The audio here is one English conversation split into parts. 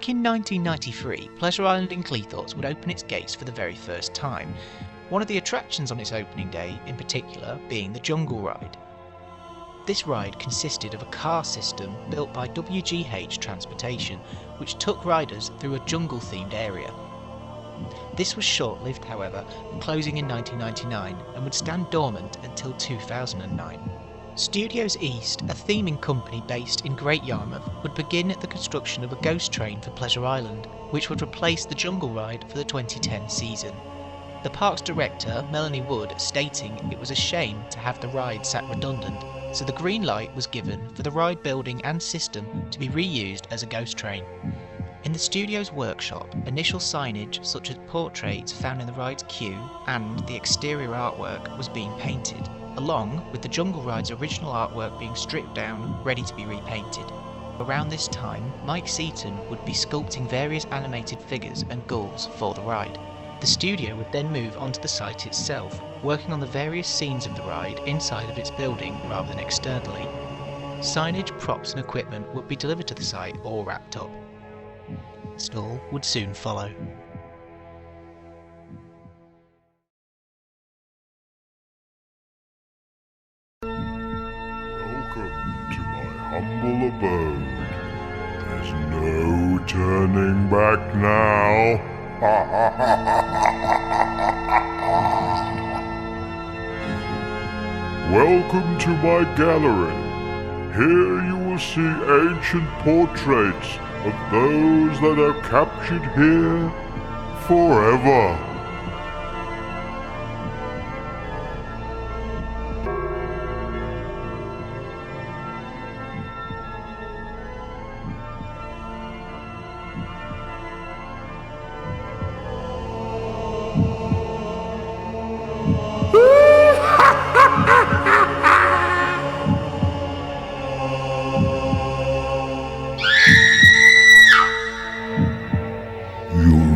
Back in 1993, Pleasure Island in Cleethorpes would open its gates for the very first time, one of the attractions on its opening day in particular being the Jungle Ride. This ride consisted of a car system built by WGH Transportation, which took riders through a jungle-themed area. This was short-lived, however, closing in 1999 and would stand dormant until 2009. Studios East, a theming company based in Great Yarmouth, would begin the construction of a ghost train for Pleasure Island, which would replace the Jungle Ride for the 2010 season. The park's director, Melanie Wood, stating it was a shame to have the ride sat redundant, so the green light was given for the ride building and system to be reused as a ghost train. In the studio's workshop, initial signage such as portraits found in the ride's queue and the exterior artwork was being painted, along with the Jungle Ride's original artwork being stripped down, ready to be repainted. Around this time, Mike Seaton would be sculpting various animated figures and ghouls for the ride. The studio would then move onto the site itself, working on the various scenes of the ride inside of its building rather than externally. Signage, props and equipment would be delivered to the site or wrapped up. Install would soon follow. Welcome to my humble abode. There's no turning back now. Welcome to my gallery. Here you will see ancient portraits of those that are captured here forever.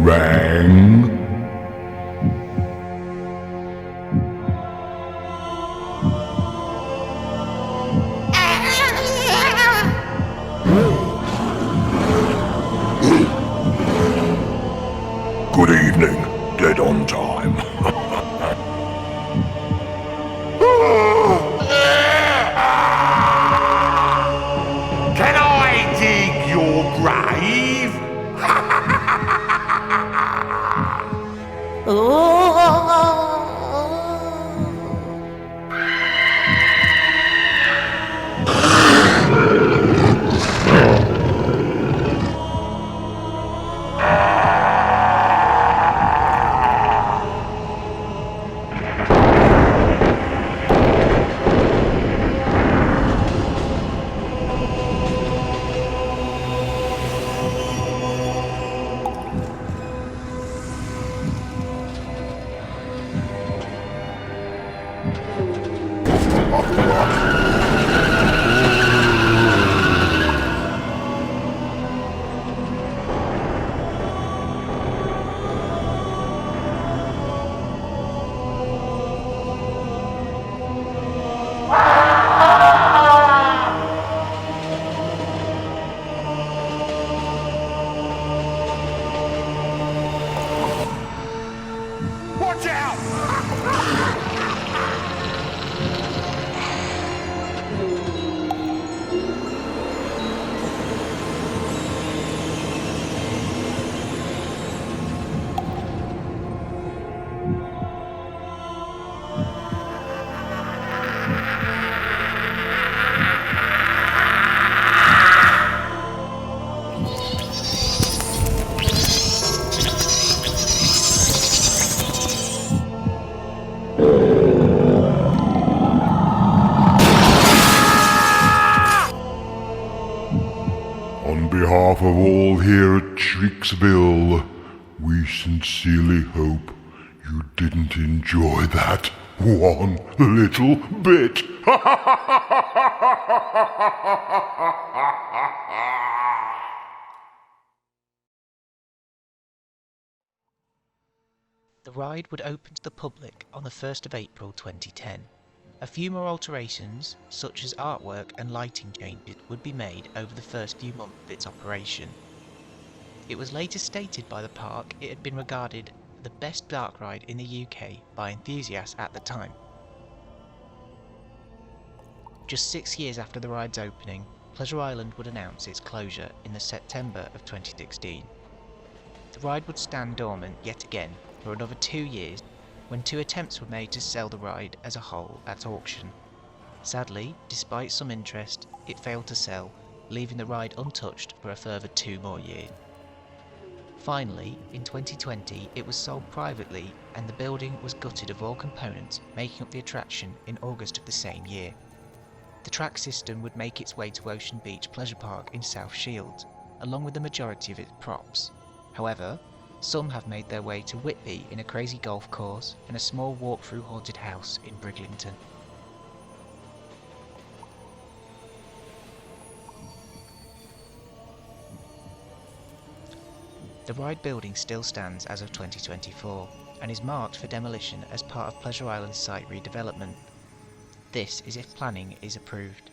Rang. Good evening, dead on time. Can I dig your grave? Watch out! On behalf of all here at Shrieksville, we sincerely hope you didn't enjoy that one little bit. The ride would open to the public on the 1st of April 2010. A few more alterations, such as artwork and lighting changes, would be made over the first few months of its operation. It was later stated by the park it had been regarded the best dark ride in the UK by enthusiasts at the time. Just 6 years after the ride's opening, Pleasure Island would announce its closure in the September of 2016. The ride would stand dormant yet again for another 2 years when 2 attempts were made to sell the ride as a whole at auction. Sadly, despite some interest, it failed to sell, leaving the ride untouched for a further 2 more years. Finally, in 2020, it was sold privately and the building was gutted of all components making up the attraction in August of the same year. The track system would make its way to Ocean Beach Pleasure Park in South Shields, along with the majority of its props. However, some have made their way to Whitby in a crazy golf course and a small walk-through haunted house in Briglington. The ride building still stands as of 2024 and is marked for demolition as part of Pleasure Island's site redevelopment. This is if planning is approved.